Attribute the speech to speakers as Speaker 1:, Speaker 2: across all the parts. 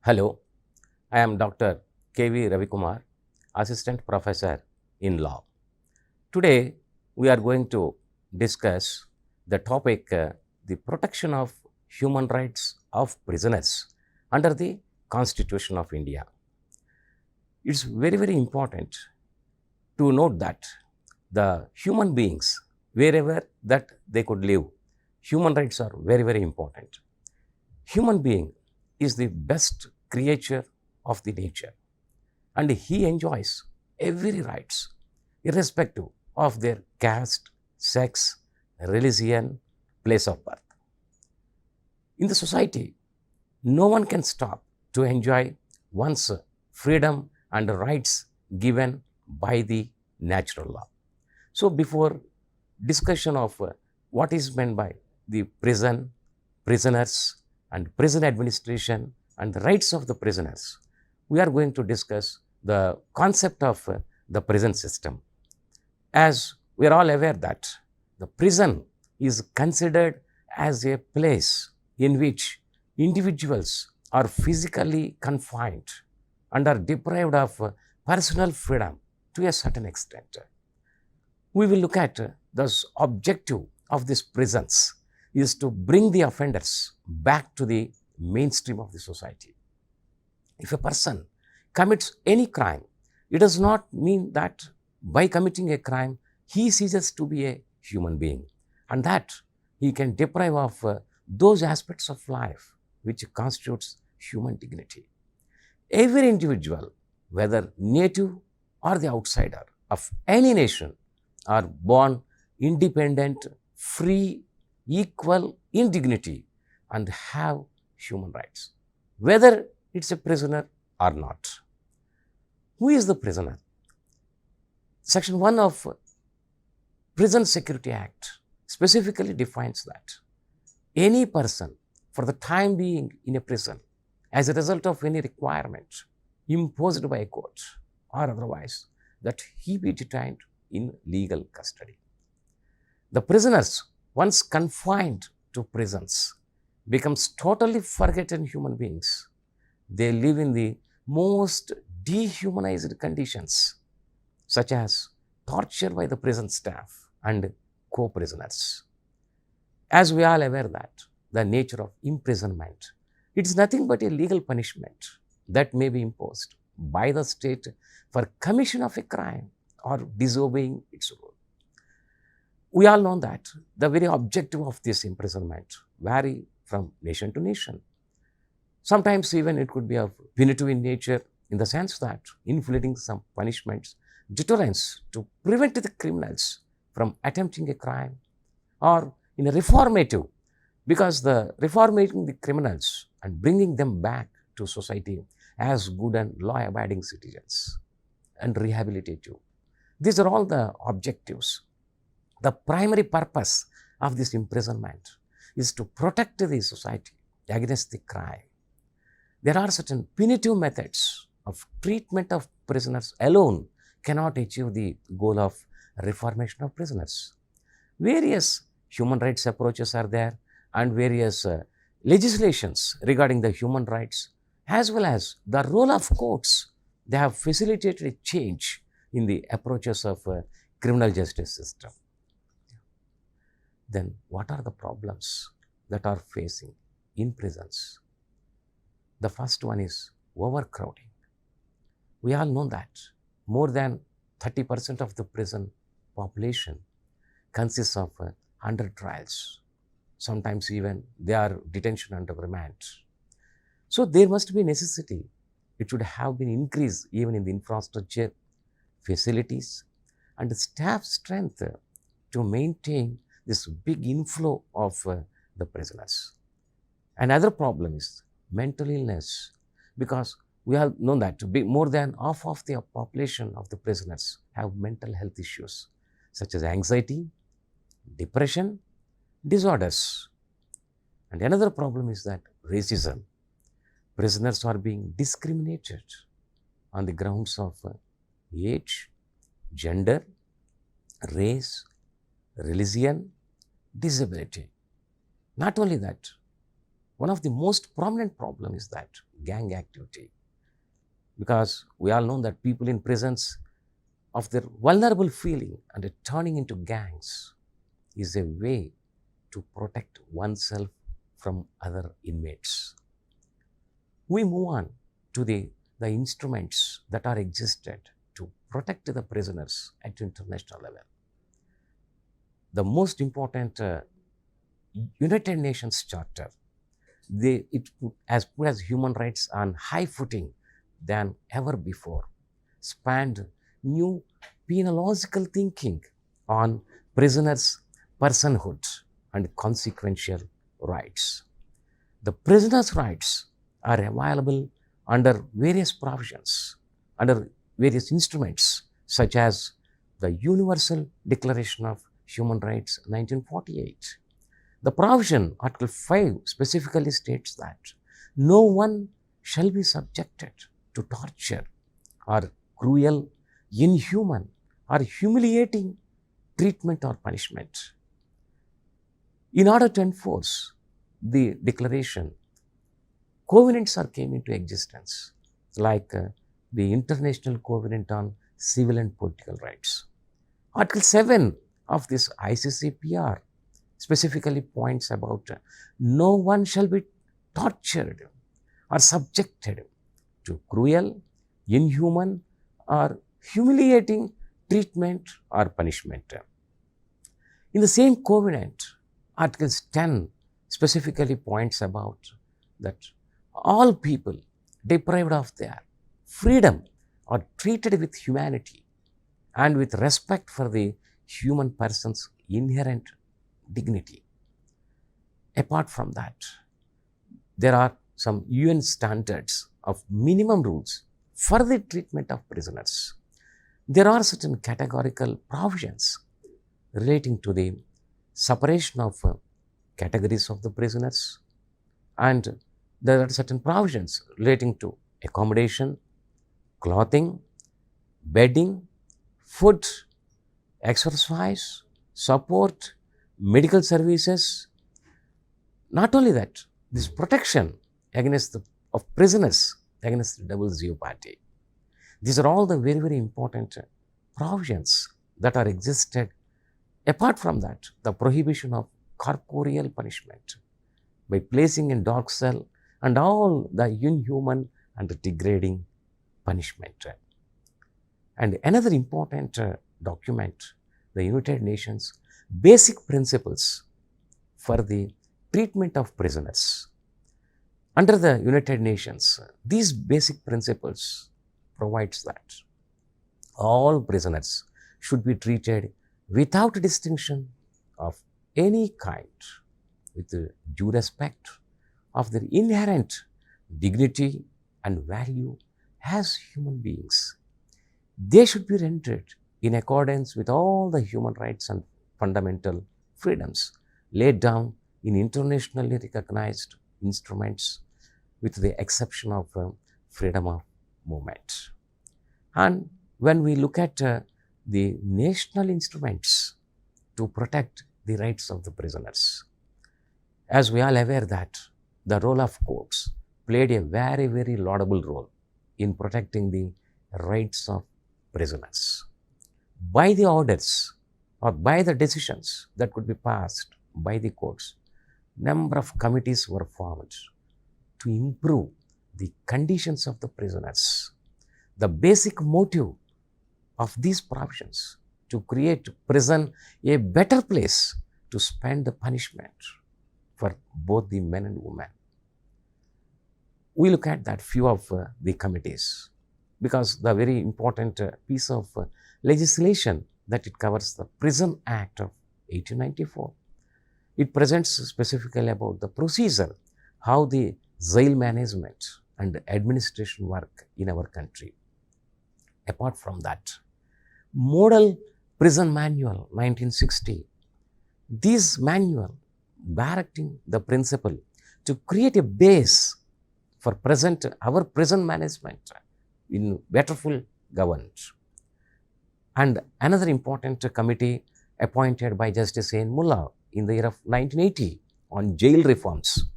Speaker 1: Hello, I am Dr. Ravi Kumar, Assistant Professor in Law. Today, we are going to discuss the topic the protection of human rights of prisoners under the Constitution of India. It's very important to note that the human beings, wherever that they could live, human rights are very important. Human being is the best creature of the nature, and he enjoys every rights irrespective of their caste, sex, religion, place of birth. In the society, no one can stop to enjoy one's freedom and rights given by the natural law. So before discussion of what is meant by the prison, prisoners, and prison administration and the rights of the prisoners, we are going to discuss the concept of the prison system. As we are all aware that the prison is considered as a place in which individuals are physically confined and are deprived of personal freedom to a certain extent. We will look at the objective of these prisons is to bring the offenders back to the mainstream of the society. If a person commits any crime, it does not mean that by committing a crime, he ceases to be a human being and that he can deprive of those aspects of life which constitutes human dignity. Every individual, whether native or the outsider of any nation, are born independent, free, equal in dignity and have human rights, whether it's a prisoner or not. Who is the prisoner? Section 1 of Prison Security Act specifically defines that any person for the time being in a prison as a result of any requirement imposed by a court or otherwise, that he be detained in legal custody. The prisoners, once confined to prisons, becomes totally forgotten human beings. They live in the most dehumanized conditions, such as torture by the prison staff and co-prisoners. As we are aware that the nature of imprisonment, it is nothing but a legal punishment that may be imposed by the state for commission of a crime or disobeying its rule. We all know that the very objective of this imprisonment vary from nation to nation. Sometimes even it could be of punitive in nature in the sense that inflicting some punishments, deterrence to prevent the criminals from attempting a crime, or in a reformative, because the reformating the criminals and bringing them back to society as good and law-abiding citizens and rehabilitative. These are all the objectives. The primary purpose of this imprisonment is to protect the society against the crime. There are certain punitive methods of treatment of prisoners alone cannot achieve the goal of reformation of prisoners. Various human rights approaches are there and various legislations regarding the human rights as well as the role of courts. They have facilitated a change in the approaches of criminal justice system. Then what are the problems that are facing in prisons? The first one is overcrowding. We all know that more than 30% of the prison population consists of under trials. Sometimes even they are detention under remand. So there must be necessity. It should have been increased even in the infrastructure, facilities and staff strength to maintain this big inflow of the prisoners. Another problem is mental illness, because we have known that more than half of the population of the prisoners have mental health issues such as anxiety, depression, disorders. And another problem is that racism. Prisoners are being discriminated on the grounds of age, gender, race, religion, disability. Not only that, one of the most prominent problems is that gang activity. Because we all know that people in prisons of their vulnerable feeling and turning into gangs is a way to protect oneself from other inmates. We move on to the instruments that are existed to protect the prisoners at international level. The most important United Nations Charter, it put as human rights on high footing than ever before, spanned new penological thinking on prisoners' personhood and consequential rights. The prisoners' rights are available under various provisions, under various instruments, such as the Universal Declaration of Human Rights 1948. The provision, Article 5, specifically states that no one shall be subjected to torture or cruel, inhuman, or humiliating treatment or punishment. In order to enforce the declaration, covenants came into existence, like the International Covenant on Civil and Political Rights. Article 7 of this ICCPR specifically points about no one shall be tortured or subjected to cruel, inhuman, or humiliating treatment or punishment. In the same covenant, Article 10 specifically points about that all people deprived of their freedom are treated with humanity and with respect for the human person's inherent dignity. Apart from that, there are some UN standards of minimum rules for the treatment of prisoners. There are certain categorical provisions relating to the separation of categories of the prisoners, and there are certain provisions relating to accommodation, clothing, bedding, food, exercise, support, medical services. Not only that, this protection of prisoners against the double jeopardy. These are all the very, very important provisions that are existed. Apart from that, the prohibition of corporeal punishment by placing in dark cell and all the inhuman and degrading punishment. And another important document, the United Nations Basic Principles for the Treatment of Prisoners. Under the United Nations, these basic principles provides that all prisoners should be treated without distinction of any kind, with due respect of their inherent dignity and value as human beings. They should be rendered in accordance with all the human rights and fundamental freedoms laid down in internationally recognized instruments, with the exception of freedom of movement. And when we look at the national instruments to protect the rights of the prisoners, as we are aware that the role of courts played a very, very laudable role in protecting the rights of prisoners. By the orders or by the decisions that could be passed by the courts, number of committees were formed to improve the conditions of the prisoners. The basic motive of these provisions to create prison a better place to spend the punishment for both the men and women. We look at that few of the committees, because the very important piece of legislation that it covers, the Prison Act of 1894. It presents specifically about the procedure, how the jail management and administration work in our country. Apart from that, Model Prison Manual 1960. This manual directing the principle to create a base for our prison management in betterful governance. And another important committee appointed by Justice N. Mullah in the year of 1980 on jail reforms.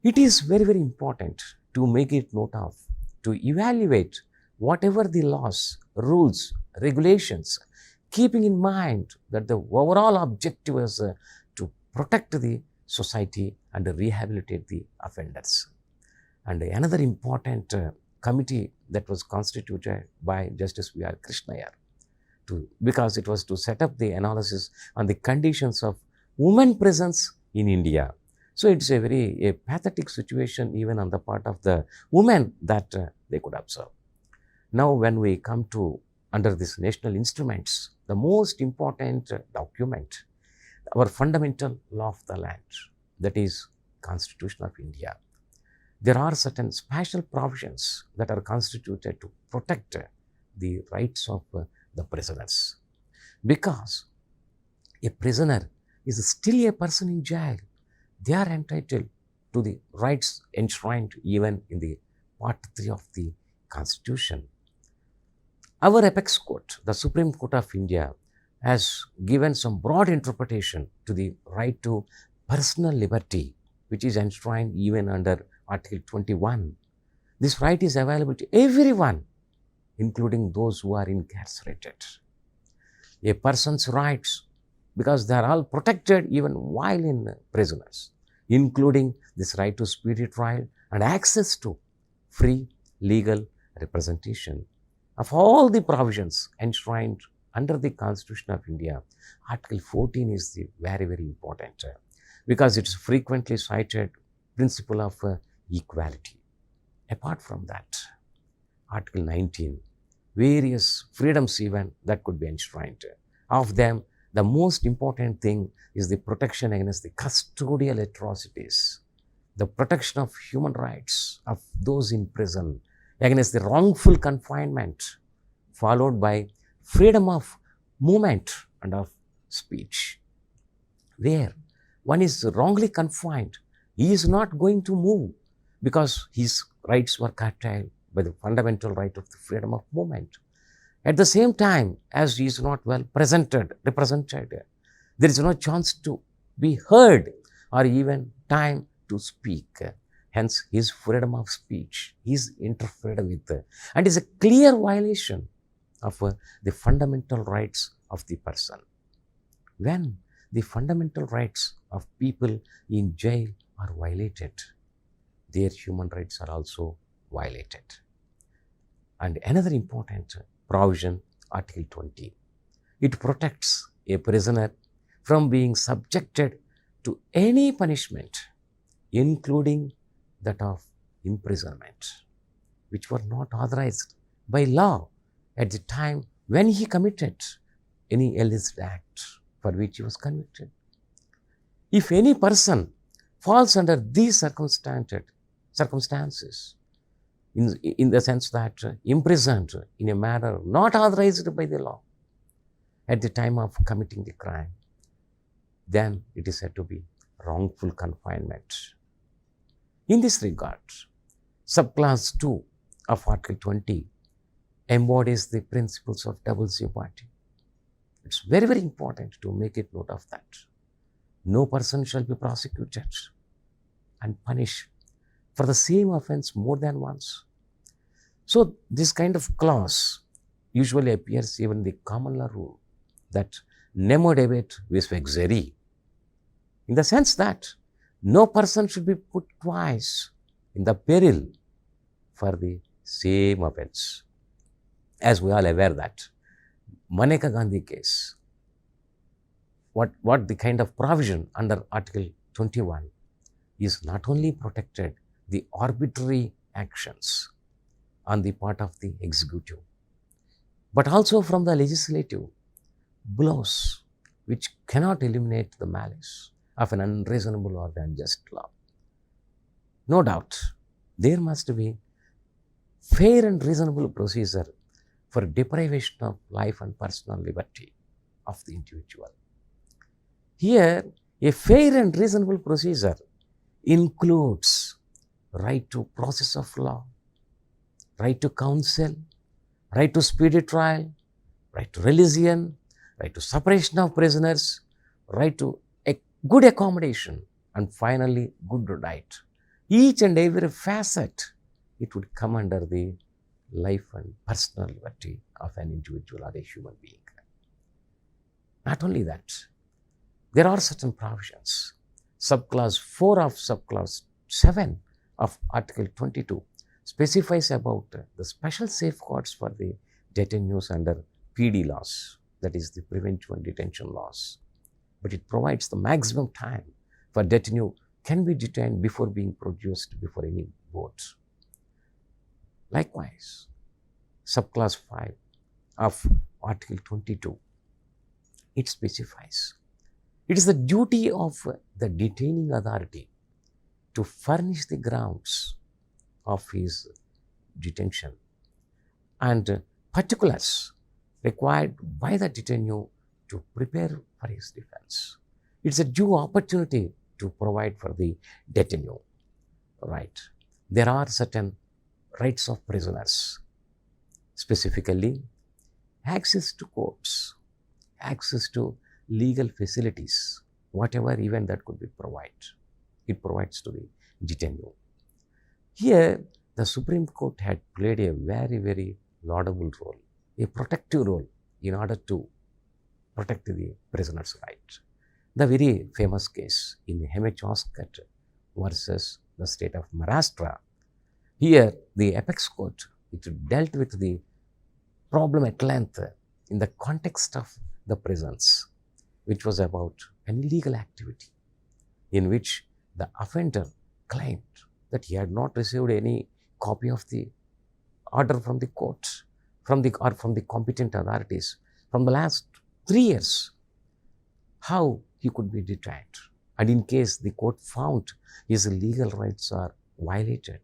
Speaker 1: It is very, very important to make it note of, to evaluate whatever the laws, rules, regulations, keeping in mind that the overall objective is to protect the society and rehabilitate the offenders. And another important committee that was constituted by Justice V.R. Krishnaiyer, because it was to set up the analysis on the conditions of women presence in India. So it's a very pathetic situation even on the part of the women that they could observe. Now when we come to under these national instruments, the most important document, our fundamental law of the land, that is Constitution of India. There are certain special provisions that are constituted to protect the rights of the prisoners. Because a prisoner is still a person in jail, they are entitled to the rights enshrined even in the Part 3 of the Constitution. Our apex court, the Supreme Court of India, has given some broad interpretation to the right to personal liberty, which is enshrined even under Article 21. This right is available to everyone, including those who are incarcerated. A person's rights, because they are all protected even while in prisoners, including this right to speedy trial and access to free legal representation. Of all the provisions enshrined under the Constitution of India, Article 14 is the very, very important because it's frequently cited principle of equality. Apart from that, Article 19, various freedoms even that could be enshrined. Of them, the most important thing is the protection against the custodial atrocities, the protection of human rights of those in prison, against the wrongful confinement, followed by freedom of movement and of speech. Where one is wrongly confined, he is not going to move because his rights were curtailed by the fundamental right of the freedom of movement. At the same time, as he is not well represented, there is no chance to be heard or even time to speak. Hence, his freedom of speech is interfered with and is a clear violation of the fundamental rights of the person. When the fundamental rights of people in jail are violated, their human rights are also violated. And another important provision, Article 20, it protects a prisoner from being subjected to any punishment, including that of imprisonment, which were not authorized by law at the time when he committed any illicit act for which he was convicted. If any person falls under these circumstances, in the sense that imprisoned in a manner not authorized by the law at the time of committing the crime, then it is said to be wrongful confinement. In this regard, subclass 2 of Article 20 embodies the principles of double jeopardy. It's very, very important to make it note of that. No person shall be prosecuted and punished for the same offense more than once. So this kind of clause usually appears even in the common law rule that nemo debet vis vexeri, in the sense that no person should be put twice in the peril for the same offense. As we all aware that Maneka Gandhi case, what the kind of provision under Article 21 is not only protected the arbitrary actions on the part of the executive, but also from the legislative blows which cannot eliminate the malice of an unreasonable or unjust law. No doubt, there must be fair and reasonable procedure for deprivation of life and personal liberty of the individual. Here, a fair and reasonable procedure includes right to process of law, right to counsel, right to speedy trial, right to religion, right to separation of prisoners, right to a good accommodation, and finally, good diet. each and every facet, it would come under the life and personal liberty of an individual or a human being. Not only that, there are certain provisions. Subclause 4 of subclause 7 of Article 22 specifies about the special safeguards for the detainees under PD laws, that is the preventive and detention laws. But it provides the maximum time for detainee can be detained before being produced before any board. Likewise, subclause 5 of Article 22, it specifies it is the duty of the detaining authority to furnish the grounds of his detention and particulars required by the detainee to prepare for his defense. It's a due opportunity to provide for the detainee. Right. There are certain rights of prisoners, specifically access to courts, access to legal facilities, whatever even that could be provided. It provides to the detainee. Here, the Supreme Court had played a very, very laudable role, a protective role in order to protect the prisoner's right. The very famous case in Hemechoskat versus the state of Maharashtra. Here, the apex court, it dealt with the problem at length in the context of the prisons, which was about an illegal activity in which the offender claimed that he had not received any copy of the order from the court, from the competent authorities from the last 3 years. How he could be detained, and in case the court found his legal rights are violated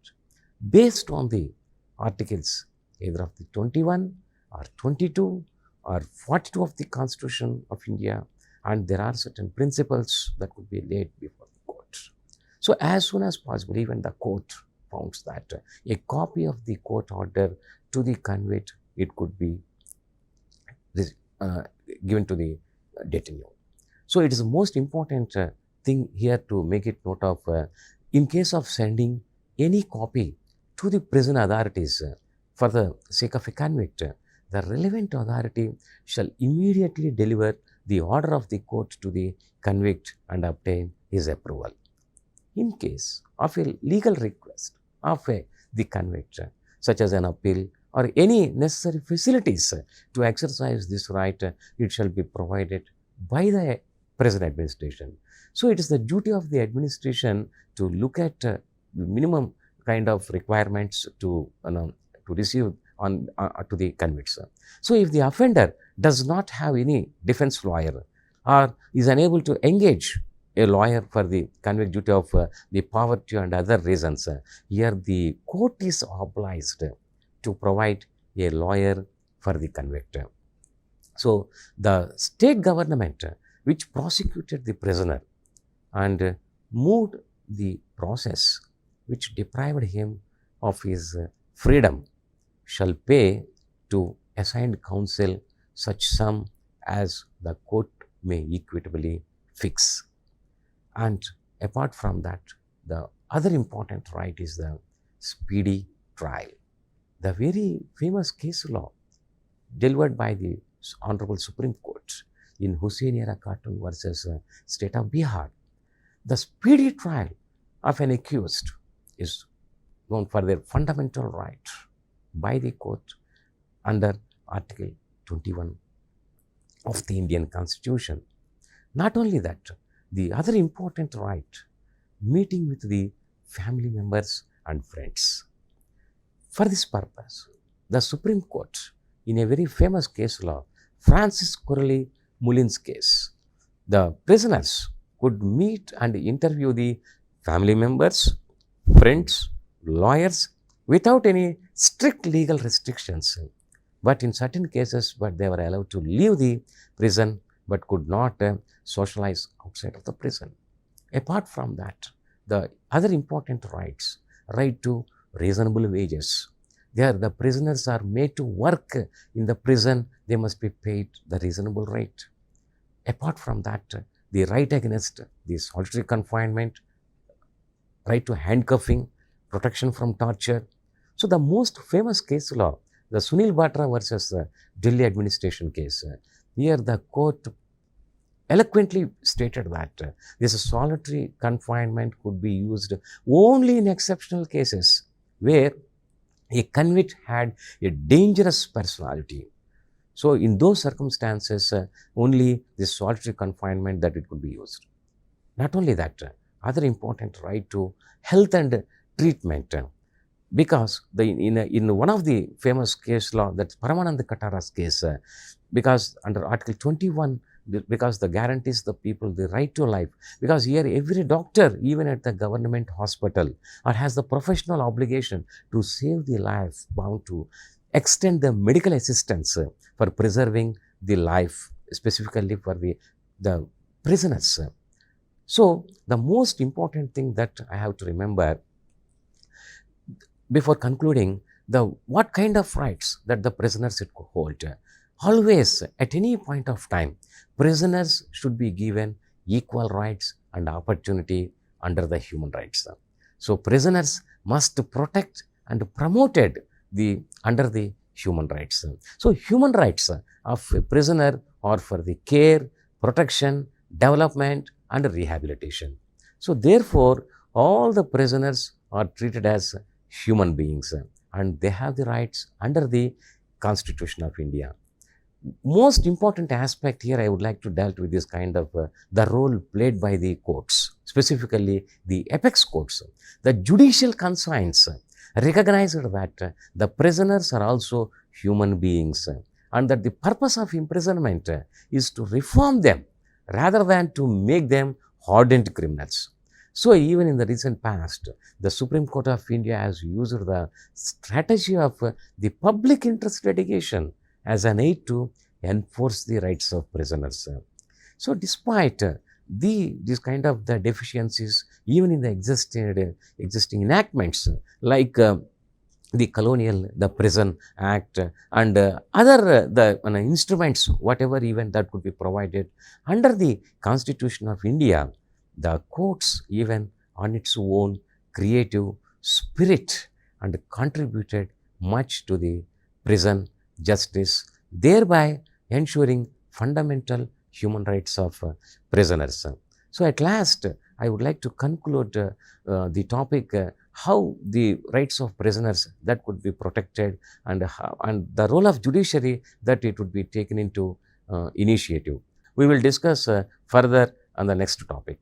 Speaker 1: based on the articles either of the 21 or 22 or 42 of the Constitution of India, and there are certain principles that could be laid before the court. So as soon as possible, even the court found that a copy of the court order to the convict, it could be given to the detainee. So it is the most important thing here to make it note of, in case of sending any copy to the prison authorities for the sake of a convict, the relevant authority shall immediately deliver the order of the court to the convict and obtain his approval. In case of a legal request of the convict, such as an appeal or any necessary facilities to exercise this right, it shall be provided by the prison administration. So it is the duty of the administration to look at the minimum kind of requirements to receive on to the convicts. So if the offender does not have any defense lawyer or is unable to engage a lawyer for the convict due to the poverty and other reasons, here the court is obliged to provide a lawyer for the convict. So the state government which prosecuted the prisoner and moved the process which deprived him of his freedom shall pay to assigned counsel such sum as the court may equitably fix. And apart from that, the other important right is the speedy trial. The very famous case law delivered by the Honorable Supreme Court in Hussainiya Khatun versus State of Bihar, the speedy trial of an accused is known for their fundamental right by the court under Article 21 of the Indian Constitution. Not only that, the other important right, meeting with the family members and friends. For this purpose, the Supreme Court, in a very famous case law, Francis Corelli Mullin's case, the prisoners could meet and interview the family members, friends, lawyers without any strict legal restrictions. But in certain cases, they were allowed to leave the prison but could not socialize outside of the prison. Apart from that, the other important rights, right to reasonable wages. There, the prisoners are made to work in the prison, they must be paid the reasonable rate. Apart from that, the right against the solitary confinement, right to handcuffing, protection from torture. So the most famous case law, the Sunil Batra versus Delhi administration case, here the court eloquently stated that this solitary confinement could be used only in exceptional cases where a convict had a dangerous personality. So in those circumstances, only this solitary confinement that it could be used. Not only that, other important right to health and treatment. Because in one of the famous case law, that's Paramananda Katara's case, because under Article 21, because the guarantees the people the right to life, because here every doctor, even at the government hospital, or has the professional obligation to save the life, bound to extend the medical assistance for preserving the life, specifically for the prisoners. So the most important thing that I have to remember before concluding, what kind of rights that the prisoners should hold. Always, at any point of time, prisoners should be given equal rights and opportunity under the human rights. So prisoners must protect and promoted under the human rights. So human rights of a prisoner are for the care, protection, development and rehabilitation. So therefore, all the prisoners are treated as human beings and they have the rights under the Constitution of India. Most important aspect here I would like to deal with this kind of the role played by the courts, specifically the apex courts. The judicial conscience recognized that the prisoners are also human beings and that the purpose of imprisonment is to reform them rather than to make them hardened criminals. So even in the recent past, the Supreme Court of India has used the strategy of the public interest litigation as an aid to enforce the rights of prisoners. So despite these kind of the deficiencies, even in the existing enactments like the colonial, the prison act and other the instruments, whatever even that could be provided under the Constitution of India, the courts even on its own creative spirit and contributed much to the prison justice, thereby ensuring fundamental human rights of prisoners. So at last, I would like to conclude the topic, how the rights of prisoners that could be protected and the role of judiciary that it would be taken into initiative. We will discuss further on the next topic.